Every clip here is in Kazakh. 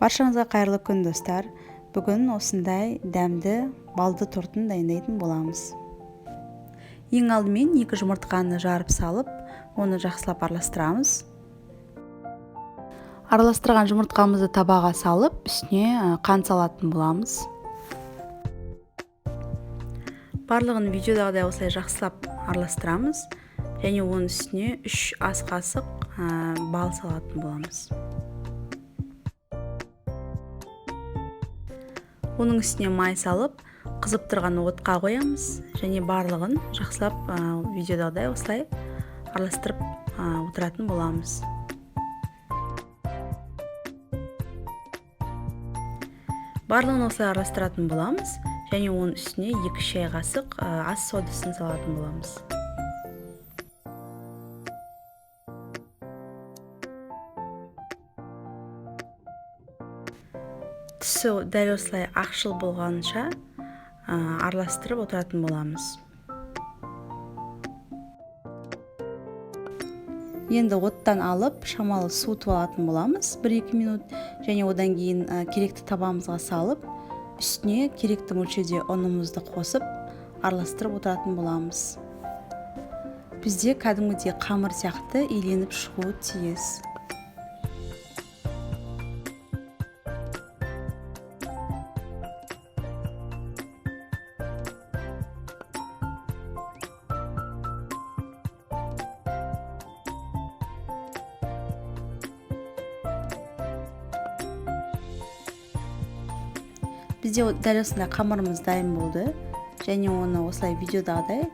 Баршаңызға қайырлы күн, достар. Бүгін осындай дәмді балды тортын дайындайтын боламыз. Ең алдымен 2 жұмыртқаны жарып салып, оны жақсылап араластырамыз. Араластырған жұмыртқамызды табаға салып, үстіне қант салатын боламыз. Барлығын видеодағыдай осылай жақсылап араластырамыз және оның үстіне 3 ас қасық бал салатын боламыз. Оның үстіне май салып, қызып тұрған отқа қоямыз және барлығын жақсылап видеодағыдай осылай араластырып отыратын боламыз. Барлығын осылай араластыратын боламыз және оның үстіне 2 шай қасық ас содасын салатын боламыз. Түсі дәл осылай ақшыл болғанша араластырып отыратын боламыз. Енді оттан алып, шамалы суытып алатын боламыз 1-2 минут және одан кейін керекті табамызға салып, үстіне керекті мөлшерде ұнымызды қосып, араластырып отыратын боламыз. Бізде кәдімгідей қамыр сияқты иленіп шығуы тиіс. Бізде дәл осындай қамырымыз дайын болды және оны осылай видеодағыдай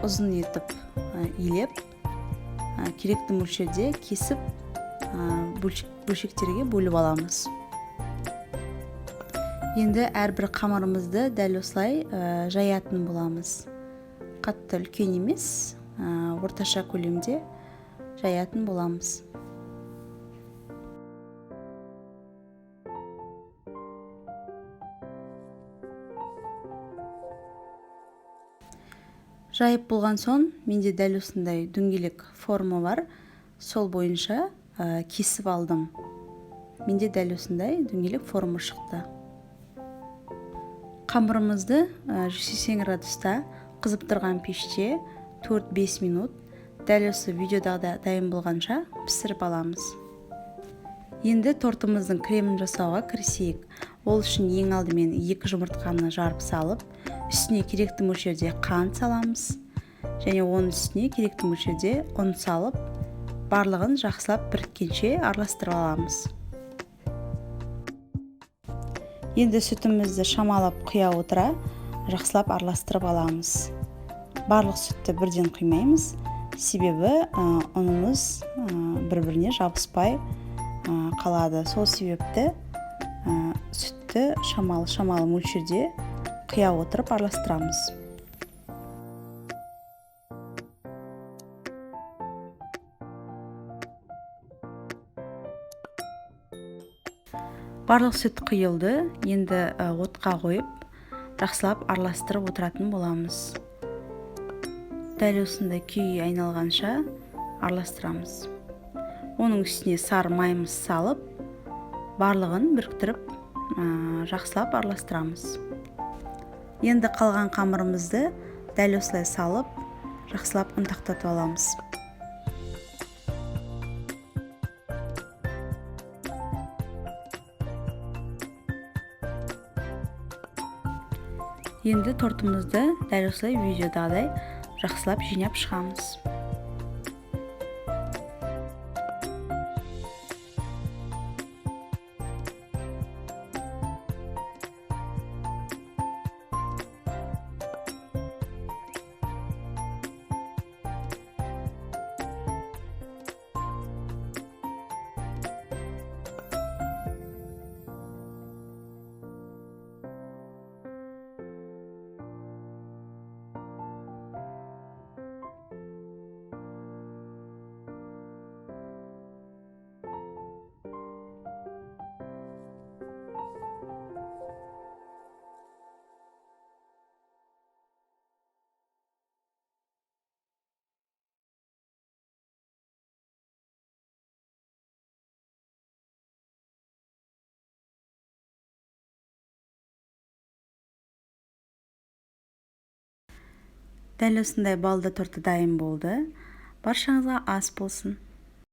ұзын етіп илеп, керекті мөлшерде кесіп бөлшектерге бөліп аламыз. Енді әрбір қамырымызды дәл осылай жаятын боламыз. Қатты үлкен емес, орташа көлемде жаятын боламыз. Жайып болған соң, менде дәл осындай дөңгелек форма бар, сол бойынша кесіп алдым. Менде дәл осындай дөңгелек форма шықты. Қамырымызды 180 градуста қызып тұрған пеште 4-5 минут дәл осы видеодағыда дайын болғанша пісіріп аламыз. Енді тортымыздың кремін жасауға кірісейік. Ол үшін ең алдымен 2 жұмыртқаны жарып салып, үстіне керекті мөлшерде қант саламыз және оның үстіне керекті мөлшерде ұн салып, барлығын жақсылап біріккенше араластырып аламыз. Енді сүтімізді шамалап құя отыра, жақсылап араластырып аламыз. Барлық сүтті бірден құймаймыз, себебі ұнымыз бір-біріне жабыспай қалады. Сол себепті сүтті шамалы мөлшерде құя отырып араластырамыз. Барлық сүт құйылды, енді отқа қойып, жақсылап араластырып отыратын боламыз. Дәл осындай күй айналғанша араластырамыз. Оның үстіне сары майымыз салып, барлығын біріктіріп, жақсылап араластырамыз. Енді қалған қамырымызды дәл осылай салып, жақсылап ұнтақтатып аламыз. Енді тортымызды дәл осылай видеодағыдай жақсылап жинап шығамыз. Дәл осындай балды торты дайын болды. Баршаңызға ас болсын.